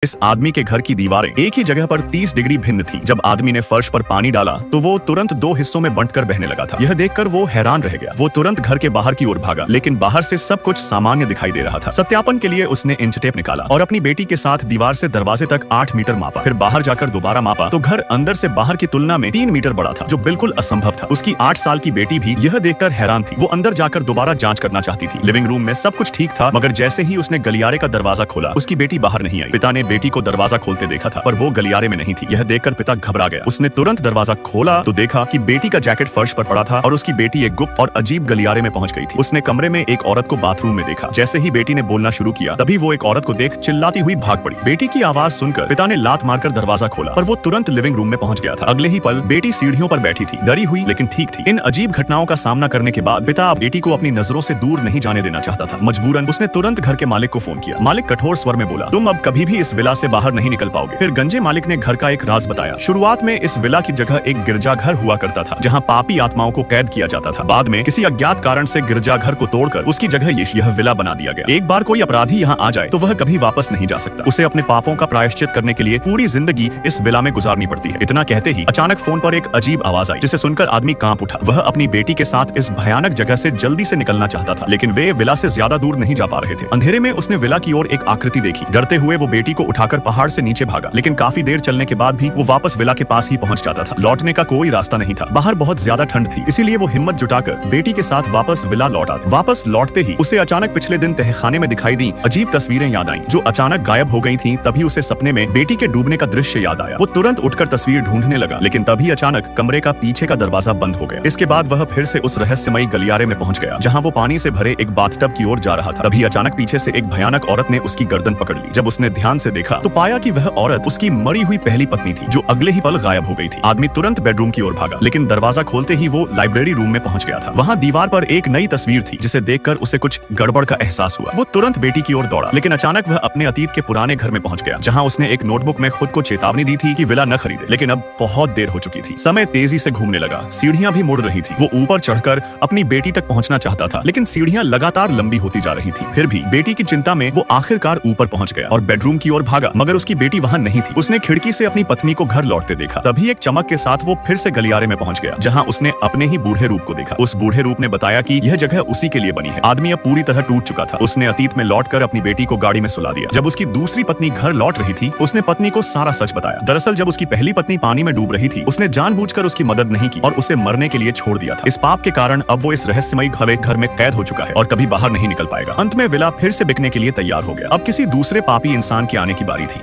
इस आदमी के घर की दीवारें एक ही जगह पर 30 डिग्री भिन्न थी। जब आदमी ने फर्श पर पानी डाला तो वो तुरंत दो हिस्सों में बंटकर बहने लगा था। यह देखकर वो हैरान रह गया। वो तुरंत घर के बाहर की ओर भागा, लेकिन बाहर से सब कुछ सामान्य दिखाई दे रहा था। सत्यापन के लिए उसने इंच टेप निकाला और अपनी बेटी के साथ दीवार से दरवाजे तक 8 मीटर मापा। फिर बाहर जाकर दोबारा मापा तो घर अंदर से बाहर की तुलना में 3 मीटर बड़ा था, जो बिल्कुल असंभव था। उसकी 8 साल की बेटी भी यह देखकर हैरान थी। वो अंदर जाकर दोबारा जांच करना चाहती थी। लिविंग रूम में सब कुछ ठीक था, मगर जैसे ही उसने गलियारे का दरवाजा खोला, उसकी बेटी बाहर नहीं आई। पिता ने बेटी को दरवाजा खोलते देखा था, पर वो गलियारे में नहीं थी। यह देखकर पिता घबरा गया। उसने तुरंत दरवाजा खोला तो देखा कि बेटी का जैकेट फर्श पर पड़ा था और उसकी बेटी एक गुप्त और अजीब गलियारे में पहुंच गई थी। उसने कमरे में एक औरत को बाथरूम में देखा। जैसे ही बेटी ने बोलना शुरू किया, तभी वो एक औरत को देख चिल्लाती हुई भाग पड़ी। बेटी की आवाज सुनकर पिता ने लात मारकर दरवाजा खोला, पर वो तुरंत लिविंग रूम में पहुंच गया था। अगले ही पल बेटी सीढ़ियों पर बैठी थी, डरी हुई लेकिन ठीक थी। इन अजीब घटनाओं का सामना करने के बाद पिता बेटी को अपनी नजरों से दूर नहीं जाने देना चाहता था। मजबूरन उसने तुरंत घर के मालिक को फोन किया। मालिक कठोर स्वर में बोला, तुम अब कभी भी इस विला से बाहर नहीं निकल पाओगे। फिर गंजे मालिक ने घर का एक राज बताया। शुरुआत में इस विला की जगह एक गिरजाघर हुआ करता था, जहां पापी आत्माओं को कैद किया जाता था। बाद में किसी अज्ञात कारण से गिरजाघर को तोड़कर उसकी जगह यह विला बना दिया गया। एक बार कोई अपराधी यहाँ आ जाए तो वह कभी वापस नहीं जा सकता। उसे अपने पापों का प्रायश्चित करने के लिए पूरी जिंदगी इस विला में गुजारनी पड़ती है। इतना कहते ही अचानक फोन पर एक अजीब आवाज आई, जिसे सुनकर आदमी कांप उठा। वह अपनी बेटी के साथ इस भयानक जगह से जल्दी से निकलना चाहता था, लेकिन वे विला से ज्यादा दूर नहीं जा पा रहे थे। अंधेरे में उसने विला की ओर एक आकृति देखी। डरते हुए वो बेटी को उठाकर पहाड़ से नीचे भागा, लेकिन काफी देर चलने के बाद भी वो वापस विला के पास ही पहुंच जाता था। लौटने का कोई रास्ता नहीं था। बाहर बहुत ज्यादा ठंड थी, इसीलिए वो हिम्मत जुटाकर बेटी के साथ वापस विला लौटा। वापस लौटते ही उसे अचानक पिछले दिन तहखाने में दिखाई दी अजीब तस्वीरें याद आईं, जो अचानक गायब हो गई थीं। तभी उसे सपने में बेटी के डूबने का दृश्य याद आया। वो तुरंत उठकर तस्वीर ढूंढने लगा, लेकिन तभी अचानक कमरे का पीछे का दरवाजा बंद हो गया। इसके बाद वह फिर से उस रहस्यमयी गलियारे में पहुंच गया, जहां वो पानी से भरे एक बाथटब की ओर जा रहा था। तभी अचानक पीछे से एक भयानक औरत ने उसकी गर्दन पकड़ ली। जब उसने ध्यान से देखा तो पाया कि वह औरत उसकी मरी हुई पहली पत्नी थी, जो अगले ही पल गायब हो गई थी। आदमी तुरंत बेडरूम की ओर भागा, लेकिन दरवाजा खोलते ही वो लाइब्रेरी रूम में पहुंच गया था। वहां दीवार पर एक नई तस्वीर थी, जिसे देखकर उसे कुछ गड़बड़ का एहसास हुआ। वो तुरंत बेटी की ओर दौड़ा, लेकिन अचानक वह अपने अतीत के पुराने घर में पहुंच गया, जहां उसने एक नोटबुक में खुद को चेतावनी दी थी कि विला न खरीदे। लेकिन अब बहुत देर हो चुकी थी। समय तेजी से घूमने लगा, सीढ़ियां भी मुड़ रही थी। वो ऊपर चढ़कर अपनी बेटी तक पहुंचना चाहता था, लेकिन सीढ़ियां लगातार लंबी होती जा रही थी। फिर भी बेटी की चिंता में वो आखिरकार ऊपर पहुंच गया और बेडरूम की ओर भागा, मगर उसकी बेटी वहां नहीं थी। उसने खिड़की से अपनी पत्नी को घर लौटते देखा। तभी एक चमक के साथ वो फिर से गलियारे में पहुंच गया, जहां उसने अपने ही बूढ़े रूप को देखा। उस बूढ़े रूप ने बताया कि यह जगह उसी के लिए बनी है। आदमी अब पूरी तरह टूट चुका था। उसने अतीत में लौटकर अपनी बेटी को गाड़ी में सुला दिया। जब उसकी दूसरी पत्नी घर लौट रही थी, उसने पत्नी को सारा सच बताया। दरअसल जब उसकी पहली पत्नी पानी में डूब रही थी, उसने जानबूझकर उसकी मदद नहीं की और उसे मरने के लिए छोड़ दिया था। इस पाप के कारण अब वो इस रहस्यमयी घर में कैद हो चुका है और कभी बाहर नहीं निकल पाएगा। अंत में विला फिर से बिकने के लिए तैयार हो गया। अब किसी दूसरे पापी इंसान के आने की बारी थी।